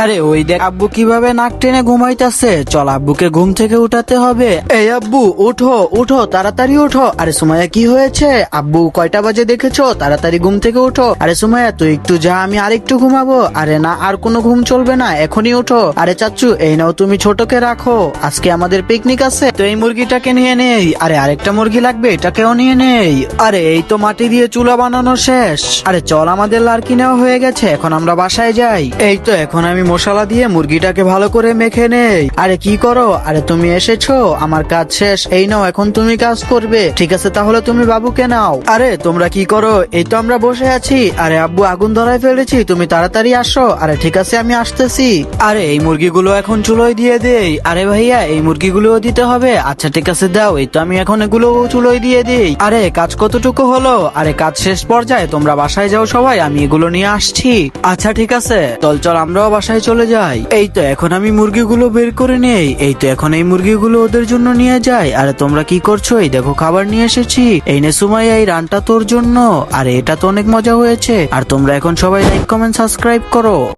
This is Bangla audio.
আরে ওই দেখ আব্বু কিভাবে নাক টেনে ঘুমাইতেছে, চল আব্বুকে ঘুম থেকে উঠাতে হবে। এই আব্বু উঠো উঠো, তাড়াতাড়ি উঠো। আরে সুমাইয়া কি হয়েছে? আব্বু কয়টা বাজে দেখেছো? তাড়াতাড়ি ঘুম থেকে উঠো। আরে সুমাইয়া তুই একটু যা, আমি আরেকটু ঘুমাবো। আরে না, আর কোনো ঘুম চলবে না, এখনই উঠো। আরে চাচ্চু এই নাও, তুমি ছোটকে রাখো, আজকে আমাদের পিকনিক আছে, তো এই মুরগিটাকে নিয়ে নেই। আরে আরেকটা মুরগি লাগবে, এটাকেও নিয়ে নেই। আরে এই তো মাটি দিয়ে চুলা বানানো শেষ। আরে চল, আমাদের লার্কি নেওয়া হয়ে গেছে, এখন আমরা বাসায় যাই। এই তো এখন আমি মশলা দিয়ে মুরগিটাকে ভালো করে মেখে নেই। আরে কি করো? আরে তুমি এসেছো, আমার কাজ শেষ, এই নাও এখন তুমি কাজ করবে। ঠিক আছে তাহলে তুমি বাবুকে নাও। আরে তোমরা কি করো? এই তো আমরা বসে আছি। আরে আব্বু আগুন ধরায় ফেলেছি, তুমি তাড়াতাড়ি আসো। আরে ঠিক আছে আমি আসতেছি। আরে এই মুরগিগুলো এখন চুলোয় দিয়ে দেই। আরে ভাইয়া এই মুরগিগুলোও দিতে হবে? আচ্ছা ঠিক আছে দাও, এই তো আমি এখন এগুলো চুলোয় দিয়ে দিই। আরে কাজ কতটুকু হলো? আরে কাজ শেষ পর্যায়ে, তোমরা বাসায় যাও সবাই, আমি এগুলো নিয়ে আসছি। আচ্ছা ঠিক আছে, চল চল আমরাও বাসায় চলে যাই। এই তো এখন আমি মুরগিগুলো বের করে নেই। এই তো এখন এই মুরগিগুলো ওদের জন্য নিয়ে যাই। আরে তোমরা কি করছো? এই দেখো খাবার নিয়ে এসেছি, এই নে সুমাইয়া, এই রানটা তোর জন্য। আরে এটা তো অনেক মজা হয়েছে। আর তোমরা এখন সবাই লাইক কমেন্ট সাবস্ক্রাইব করো।